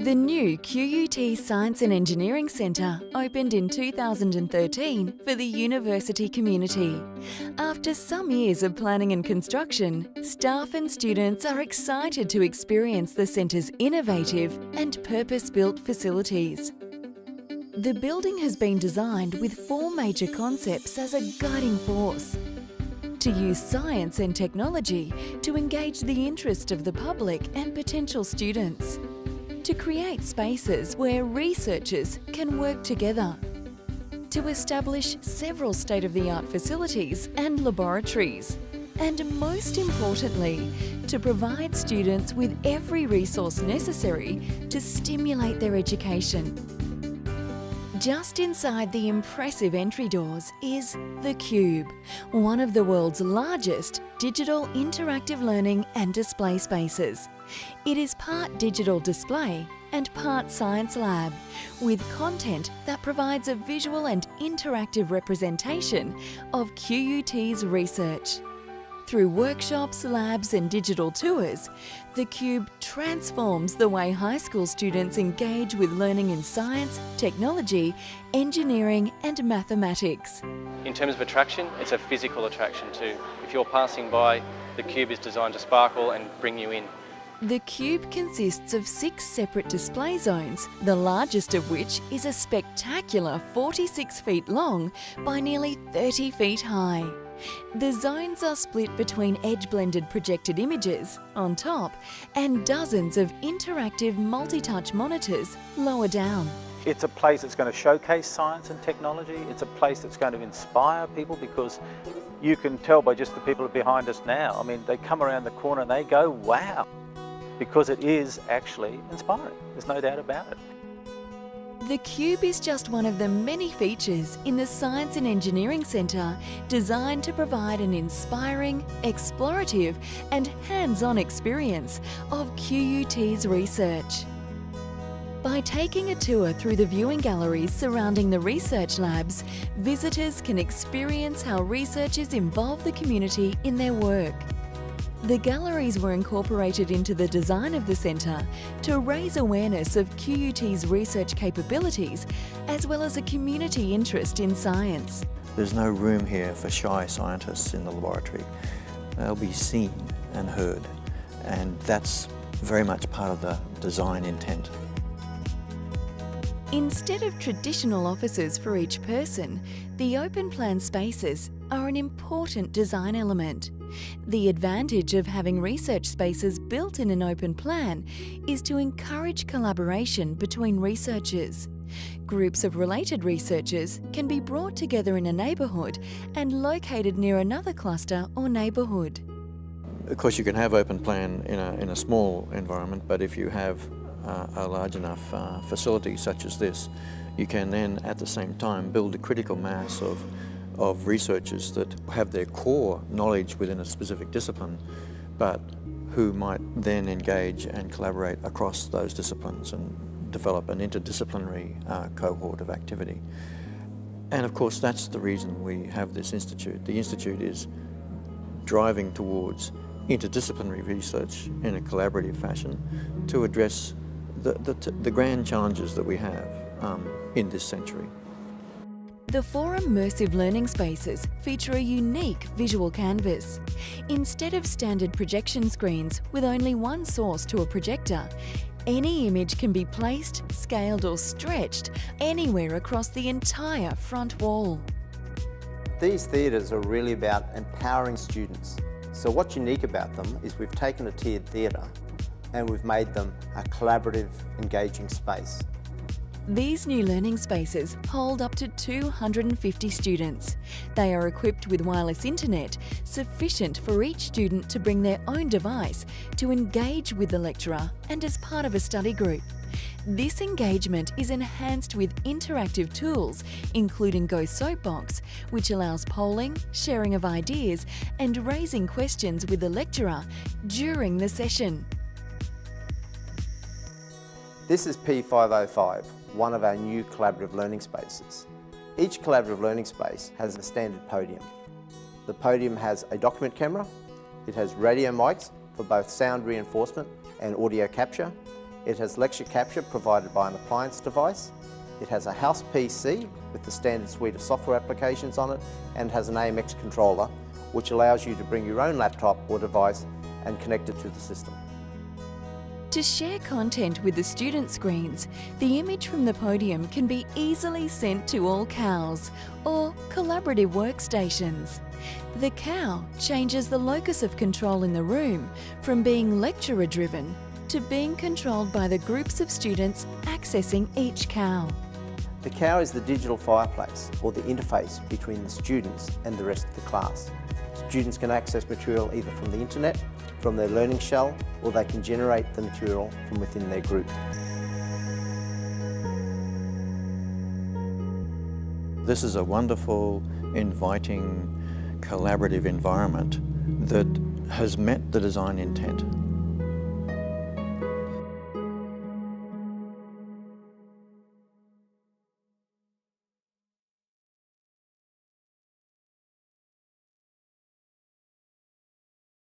The new QUT Science and Engineering Centre opened in 2013 for the university community. After some years of planning and construction, staff and students are excited to experience the centre's innovative and purpose-built facilities. The building has been designed with 4 major concepts as a guiding force. To use science and technology to engage the interest of the public and potential students. To create spaces where researchers can work together. To establish several state-of-the-art facilities and laboratories. And most importantly, to provide students with every resource necessary to stimulate their education. Just inside the impressive entry doors is The Cube, one of the world's largest digital interactive learning and display spaces. It is part digital display and part science lab, with content that provides a visual and interactive representation of QUT's research. Through workshops, labs and digital tours, The Cube transforms the way high school students engage with learning in science, technology, engineering and mathematics. In terms of attraction, it's a physical attraction too. If you're passing by, The Cube is designed to sparkle and bring you in. The Cube consists of 6 separate display zones, the largest of which is a spectacular 46 feet long by nearly 30 feet high. The zones are split between edge-blended projected images on top and dozens of interactive multi-touch monitors lower down. It's a place that's going to showcase science and technology. It's a place that's going to inspire people, because you can tell by just the people behind us now. I mean, they come around the corner and they go, wow, because it is actually inspiring. There's no doubt about it. The Cube is just one of the many features in the Science and Engineering Centre designed to provide an inspiring, explorative and hands-on experience of QUT's research. By taking a tour through the viewing galleries surrounding the research labs, visitors can experience how researchers involve the community in their work. The galleries were incorporated into the design of the centre to raise awareness of QUT's research capabilities, as well as a community interest in science. There's no room here for shy scientists in the laboratory. They'll be seen and heard, and that's very much part of the design intent. Instead of traditional offices for each person, the open plan spaces are an important design element. The advantage of having research spaces built in an open plan is to encourage collaboration between researchers. Groups of related researchers can be brought together in a neighbourhood and located near another cluster or neighbourhood. Of course, you can have open plan in a small environment, but if you have a large enough facility such as this, you can then at the same time build a critical mass of researchers that have their core knowledge within a specific discipline, but who might then engage and collaborate across those disciplines and develop an interdisciplinary cohort of activity. And of course, that's the reason we have this institute. The institute is driving towards interdisciplinary research in a collaborative fashion to address the grand challenges that we have in this century. The 4 immersive learning spaces feature a unique visual canvas. Instead of standard projection screens with only one source to a projector, any image can be placed, scaled or stretched anywhere across the entire front wall. These theatres are really about empowering students. So what's unique about them is we've taken a tiered theatre and we've made them a collaborative, engaging space. These new learning spaces hold up to 250 students. They are equipped with wireless internet, sufficient for each student to bring their own device to engage with the lecturer and as part of a study group. This engagement is enhanced with interactive tools, including Go Soapbox, which allows polling, sharing of ideas and raising questions with the lecturer during the session. This is P505, one of our new collaborative learning spaces. Each collaborative learning space has a standard podium. The podium has a document camera, it has radio mics for both sound reinforcement and audio capture. It has lecture capture provided by an appliance device. It has a house PC with the standard suite of software applications on it, and has an AMX controller which allows you to bring your own laptop or device and connect it to the system. To share content with the student screens, the image from the podium can be easily sent to all cows or collaborative workstations. The cow changes the locus of control in the room from being lecturer-driven to being controlled by the groups of students accessing each cow. The cow is the digital fireplace, or the interface between the students and the rest of the class. Students can access material either from the internet, from their learning shell, or they can generate the material from within their group. This is a wonderful, inviting, collaborative environment that has met the design intent.